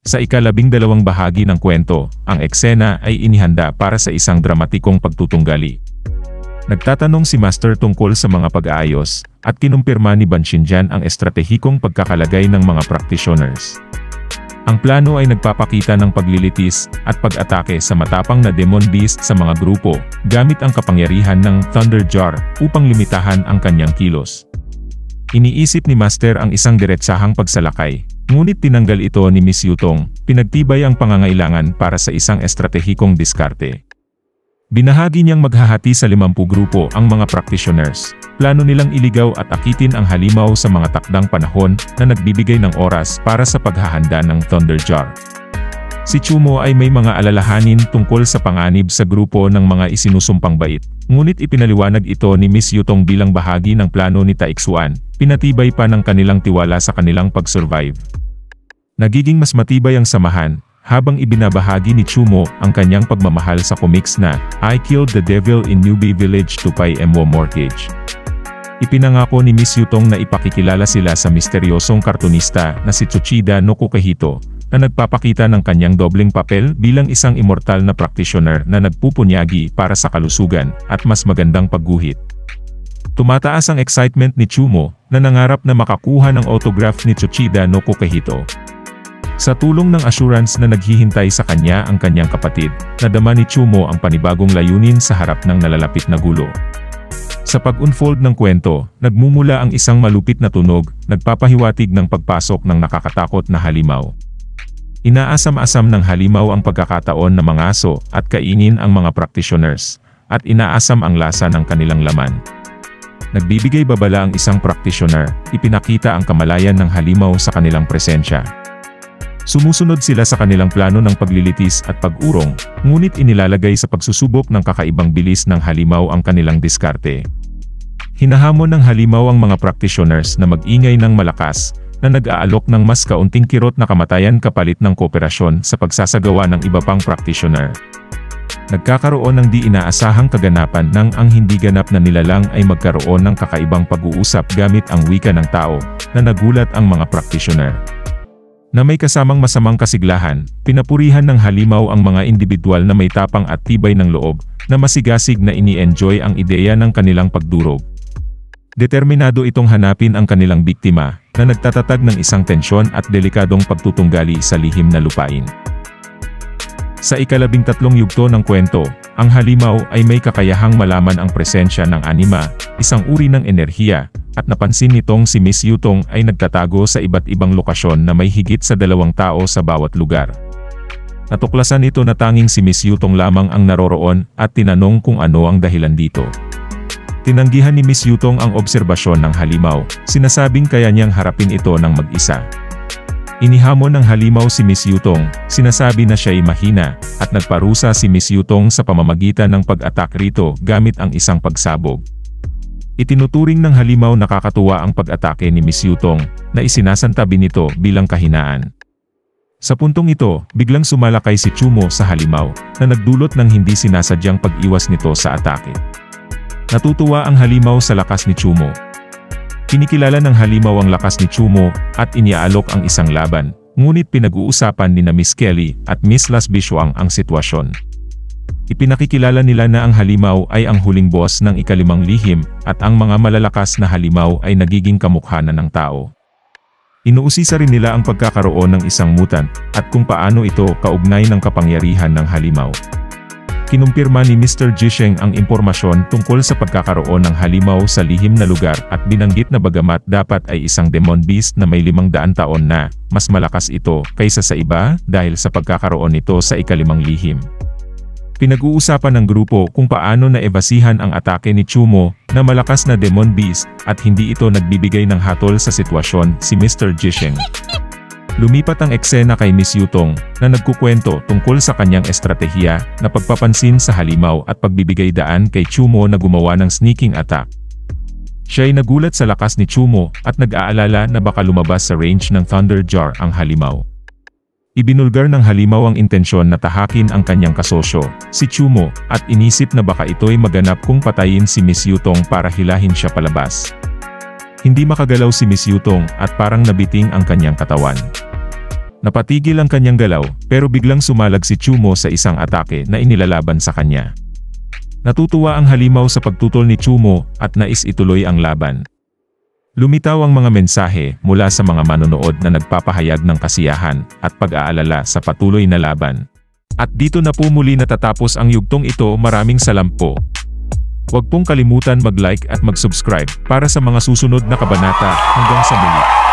Sa ika-12 bahagi ng kwento, ang eksena ay inihanda para sa isang dramatikong pagtutunggali. Nagtatanong si Master tungkol sa mga pag-aayos, at kinumpirma ni Banshinjan ang estratehikong pagkakalagay ng mga practitioners. Ang plano ay nagpapakita ng paglilitis at pag-atake sa matapang na Demon Beast sa mga grupo, gamit ang kapangyarihan ng Thunder Jar upang limitahan ang kanyang kilos. Iniisip ni Master ang isang diretsahang pagsalakay, ngunit tinanggal ito ni Miss Yutong, pinagtibay ang pangangailangan para sa isang estratehikong diskarte. Binahagi niyang maghahati sa 50 grupo ang mga practitioners. Plano nilang iligaw at akitin ang halimaw sa mga takdang panahon na nagbibigay ng oras para sa paghahanda ng Thunder Jar. Si Chumo ay may mga alalahanin tungkol sa panganib sa grupo ng mga isinusumpang bait, ngunit ipinaliwanag ito ni Miss Yutong bilang bahagi ng plano ni Taeksuan, pinatibay pa ng kanilang tiwala sa kanilang pag-survive. Nagiging mas matibay ang samahan, habang ibinabahagi ni Chumo ang kanyang pagmamahal sa comics na I Killed the Devil in Newbie Village to Pay Mo Mortgage. Ipinangako ni Miss Yutong na ipakikilala sila sa misteryosong kartunista na si Tsuchida no Kokehito, na nagpapakita ng kanyang dobleng papel bilang isang immortal na practitioner na nagpupunyagi para sa kalusugan at mas magandang pagguhit. Tumataas ang excitement ni Chumo na nangarap na makakuha ng autograph ni Tsuchida no Kokehito. Sa tulong ng assurance na naghihintay sa kanya ang kanyang kapatid, nadama ni Chumo ang panibagong layunin sa harap ng nalalapit na gulo. Sa pag-unfold ng kwento, nagmumula ang isang malupit na tunog, nagpapahiwatig ng pagpasok ng nakakatakot na halimaw. Inaasam-asam ng halimaw ang pagkakataon na mangaso at kainin ang mga practitioners, at inaasam ang lasa ng kanilang laman. Nagbibigay babala ang isang practitioner, ipinakita ang kamalayan ng halimaw sa kanilang presensya. Sumusunod sila sa kanilang plano ng paglilitis at pag-urong, ngunit inilalagay sa pagsusubok ng kakaibang bilis ng halimaw ang kanilang diskarte. Hinahamon ng halimaw ang mga practitioners na mag-ingay ng malakas, na nag-aalok ng mas kaunting kirot na kamatayan kapalit ng kooperasyon sa pagsasagawa ng iba pang practitioner. Nagkakaroon ng di inaasahang kaganapan nang ang hindi ganap na nilalang ay magkaroon ng kakaibang pag-uusap gamit ang wika ng tao, na nagulat ang mga practitioner. Na may kasamang masamang kasiglahan, pinapurihan ng halimaw ang mga individual na may tapang at tibay ng loob, na masigasig na ini-enjoy ang ideya ng kanilang pagdurog. Determinado itong hanapin ang kanilang biktima, na nagtatatag ng isang tensyon at delikadong pagtutunggali sa lihim na lupain. Sa ika-13 yugto ng kwento, ang halimaw ay may kakayahang malaman ang presensya ng anima, isang uri ng enerhiya, at napansin nitong si Miss Yutong ay nagtatago sa iba't ibang lokasyon na may higit sa 2 tao sa bawat lugar. Natuklasan ito na tanging si Miss Yutong lamang ang naroroon at tinanong kung ano ang dahilan dito. Tinanggihan ni Miss Yutong ang obserbasyon ng halimaw, sinasabing kaya niyang harapin ito ng mag-isa. Inihamon ng halimaw si Miss Yutong, sinasabi na siya'y mahina, at nagparusa si Miss Yutong sa pamamagitan ng pag-attack rito gamit ang isang pagsabog. Itinuturing ng halimaw nakakatuwa ang pag-atake ni Miss Yutong, na isinasantabi nito bilang kahinaan. Sa puntong ito, biglang sumalakay si Chumo sa halimaw, na nagdulot ng hindi sinasadyang pag-iwas nito sa atake. Natutuwa ang halimaw sa lakas ni Chumo. Kinikilala ng halimaw ang lakas ni Chumo, at iniaalok ang isang laban, ngunit pinag-uusapan ni na Miss Kelly at Miss Las Bishuang ang sitwasyon. Ipinakikilala nila na ang halimaw ay ang huling boss ng ika-5 lihim, at ang mga malalakas na halimaw ay nagiging kamukha na ng tao. Inuusisa rin nila ang pagkakaroon ng isang mutant, at kung paano ito kaugnay ng kapangyarihan ng halimaw. Kinumpirma ni Mr. Jisheng ang impormasyon tungkol sa pagkakaroon ng halimaw sa lihim na lugar at binanggit na bagamat dapat ay isang demon beast na may 500 taon na, mas malakas ito kaysa sa iba dahil sa pagkakaroon nito sa ika-5 lihim. Pinag-uusapan ng grupo kung paano naebasihan ang atake ni Chumo, na malakas na demon beast, at hindi ito nagbibigay ng hatol sa sitwasyon si Mr. Jisheng. Lumipat ang eksena kay Miss Yutong, na nagkukwento tungkol sa kanyang estratehiya, na pagpapansin sa halimaw at pagbibigay daan kay Chumo na gumawa ng sneaking attack. Siya'y nagulat sa lakas ni Chumo, at nag-aalala na baka lumabas sa range ng Thunder Jar ang halimaw. Ibinulgar ng halimaw ang intensyon na tahakin ang kanyang kasosyo, si Chumo, at inisip na baka ito'y maganap kung patayin si Miss Yutong para hilahin siya palabas. Hindi makagalaw si Miss Yutong at parang nabiting ang kanyang katawan. Napatigil ang kanyang galaw, pero biglang sumalag si Chumo sa isang atake na inilalaban sa kanya. Natutuwa ang halimaw sa pagtutol ni Chumo at nais ituloy ang laban. Lumitaw ang mga mensahe mula sa mga manonood na nagpapahayag ng kasiyahan at pag-aalala sa patuloy na laban. At dito na po muli natatapos ang yugtong ito. Maraming salamat po. Huwag pong kalimutan mag-like at mag-subscribe para sa mga susunod na kabanata. Hanggang sa muli.